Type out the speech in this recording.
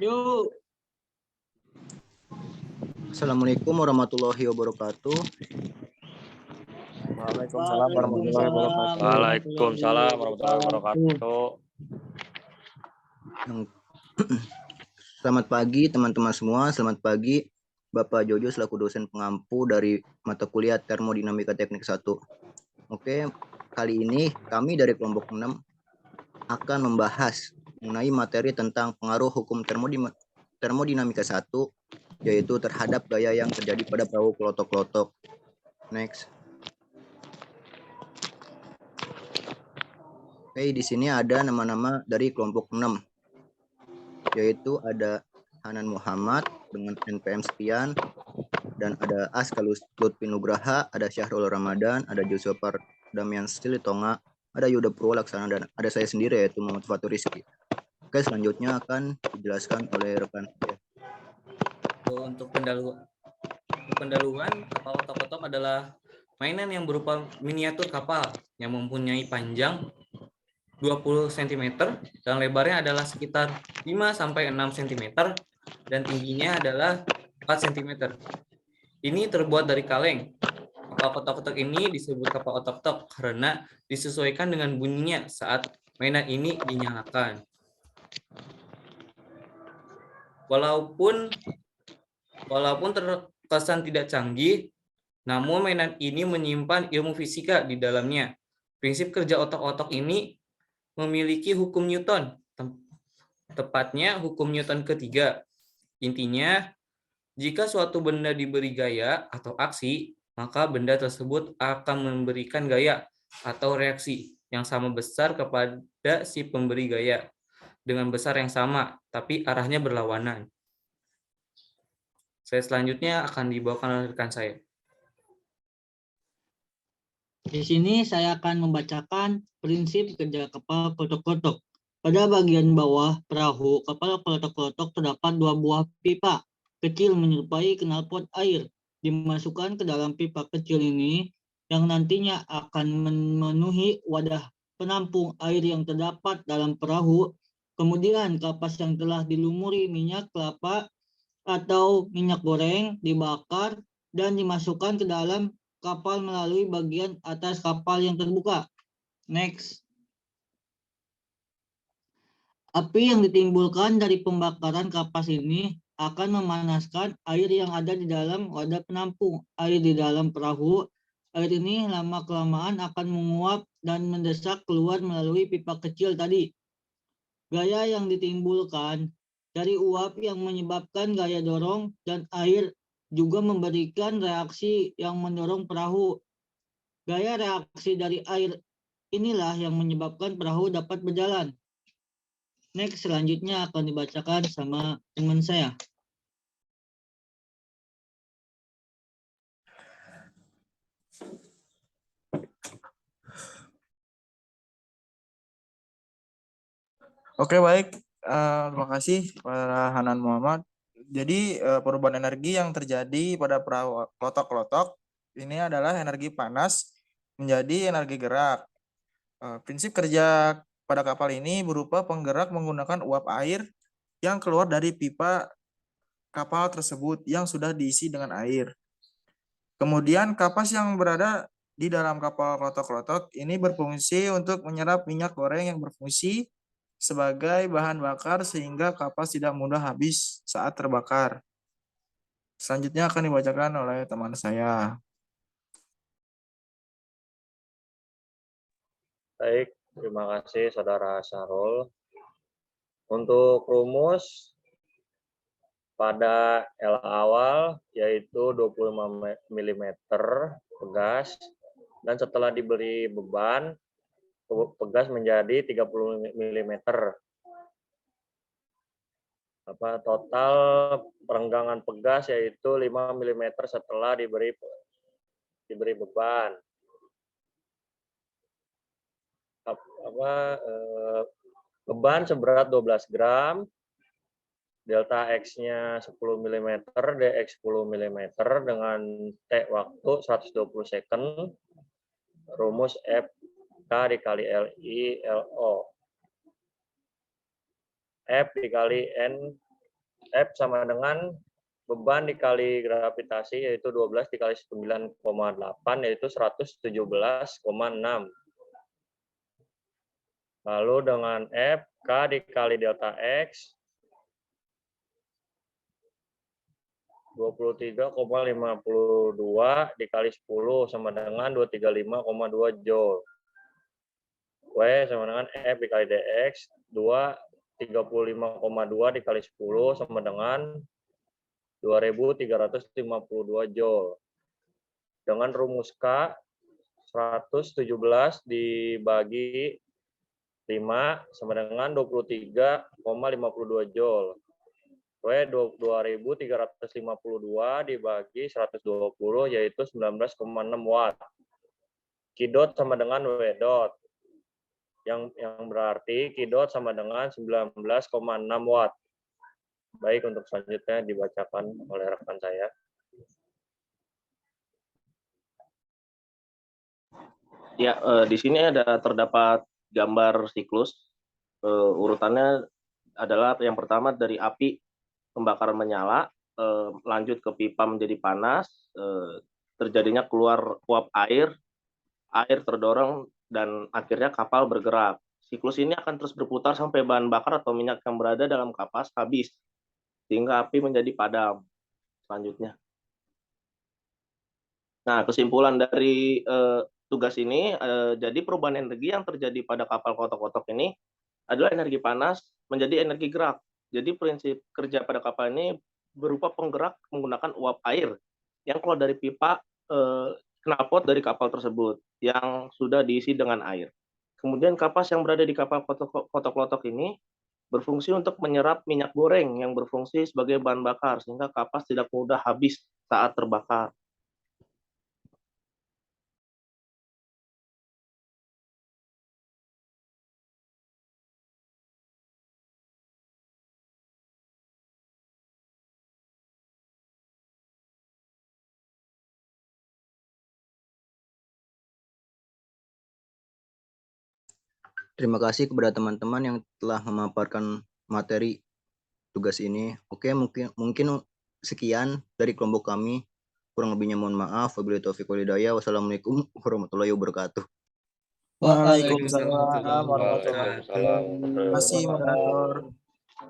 Yuk. Assalamualaikum warahmatullahi wabarakatuh. Waalaikumsalam warahmatullahi wabarakatuh. Waalaikumsalam warahmatullahi wabarakatuh. Selamat pagi teman-teman semua. Selamat pagi Bapak Jojo selaku dosen pengampu dari mata kuliah Termodinamika Teknik 1. Oke, kali ini kami dari kelompok 6 akan membahas mengenai materi tentang pengaruh hukum termodinamika 1, yaitu terhadap gaya yang terjadi pada perahu kelotok-kelotok. Next. Oke, di sini ada nama-nama dari kelompok 6, yaitu ada Hanan Muhammad dengan NPM sekian, dan ada Aska Lutfi Nugraha, ada Syahrul Ramadan, ada Joshua Pardamian Silitonga, ada Yuda Purwalaksana, dan ada saya sendiri yaitu Muhammad Fatur Rizky. Oke, selanjutnya akan dijelaskan oleh rekan saya. Untuk pendahuluan, kapal otok-otok adalah mainan yang berupa miniatur kapal yang mempunyai panjang 20 cm dan lebarnya adalah sekitar 5-6 cm dan tingginya adalah 4 cm. Ini terbuat dari kaleng. Kapal otok-otok ini disebut kapal otok-otok karena disesuaikan dengan bunyinya saat mainan ini dinyalakan. Walaupun terkesan tidak canggih, namun mainan ini menyimpan ilmu fisika di dalamnya. Prinsip kerja otok-otok ini memiliki hukum Newton, tepatnya hukum Newton ketiga. Intinya, jika suatu benda diberi gaya atau aksi, maka benda tersebut akan memberikan gaya atau reaksi yang sama besar kepada si pemberi gaya dengan besar yang sama, tapi arahnya berlawanan. Slide selanjutnya akan dibawakan oleh rekan saya. Di sini saya akan membacakan prinsip kerja kapal klotok-klotok. Pada bagian bawah perahu kapal klotok-klotok terdapat 2 buah pipa kecil menyerupai knalpot air. Dimasukkan ke dalam pipa kecil ini yang nantinya akan memenuhi wadah penampung air yang terdapat dalam perahu. Kemudian kapas yang telah dilumuri minyak kelapa atau minyak goreng dibakar dan dimasukkan ke dalam kapal melalui bagian atas kapal yang terbuka. Next. Api yang ditimbulkan dari pembakaran kapas ini akan memanaskan air yang ada di dalam wadah penampung air di dalam perahu. Air ini lama-kelamaan akan menguap dan mendesak keluar melalui pipa kecil tadi. Gaya yang ditimbulkan dari uap yang menyebabkan gaya dorong dan air juga memberikan reaksi yang mendorong perahu. Gaya reaksi dari air inilah yang menyebabkan perahu dapat berjalan. Next, selanjutnya akan dibacakan sama teman saya. Oke, baik. Terima kasih para Hanan Muhammad. Jadi perubahan energi yang terjadi pada perahu klotok-klotok ini adalah energi panas menjadi energi gerak. Prinsip kerja pada kapal ini berupa penggerak menggunakan uap air yang keluar dari pipa kapal tersebut yang sudah diisi dengan air. Kemudian kapas yang berada di dalam kapal klotok-klotok ini berfungsi untuk menyerap minyak goreng yang berfungsi sebagai bahan bakar sehingga kapas tidak mudah habis saat terbakar. Selanjutnya akan dibacakan oleh teman saya. Baik, terima kasih Saudara Syahrul. Untuk rumus pada L awal yaitu 25 mm pegas dan setelah diberi beban pegas menjadi 30 mm. Total perenggangan pegas yaitu 5 mm setelah diberi beban. Beban seberat 12 gram, delta X-nya 10 mm, dx 10 mm dengan T waktu 120 second, rumus F K dikali LI LO. F dikali N F sama dengan beban dikali gravitasi, yaitu 12 dikali 9,8, yaitu 117,6. Lalu dengan F, K dikali delta X, 23,52 dikali 10 sama dengan 235,2 Joule. W sama dengan F dikali dx, 35,2 dikali 10 sama dengan 2352 Joule. Dengan rumus K, 117 dibagi 5 sama dengan 23,52 Joule. W 2352 dibagi 120 yaitu 19,6 watt. Q dot sama dengan W dot. Yang berarti Q dot sama dengan 19,6 watt. Baik, untuk selanjutnya dibacakan oleh rekan saya. Ya, di sini terdapat gambar siklus. Urutannya adalah yang pertama dari api pembakaran menyala, lanjut ke pipa menjadi panas, terjadinya keluar uap air terdorong, dan akhirnya kapal bergerak. Siklus ini akan terus berputar sampai bahan bakar atau minyak yang berada dalam kapas habis, sehingga api menjadi padam. Selanjutnya. Nah, kesimpulan dari tugas ini, jadi perubahan energi yang terjadi pada kapal kotak-kotak ini adalah energi panas menjadi energi gerak. Jadi prinsip kerja pada kapal ini berupa penggerak menggunakan uap air yang keluar dari pipa knalpot dari kapal tersebut yang sudah diisi dengan air. Kemudian kapas yang berada di kapal kotak-kotak ini berfungsi untuk menyerap minyak goreng yang berfungsi sebagai bahan bakar sehingga kapas tidak mudah habis saat terbakar. Terima kasih kepada teman-teman yang telah memaparkan materi tugas ini. Oke, mungkin sekian dari kelompok kami. Kurang lebihnya mohon maaf. Wabillahi taufiq wal hidayah. Wassalamualaikum warahmatullahi wabarakatuh. Waalaikumsalam Waalaikumsalam warahmatullahi warahmatullahi wabarakatuh. wabarakatuh. Terima kasih moderator.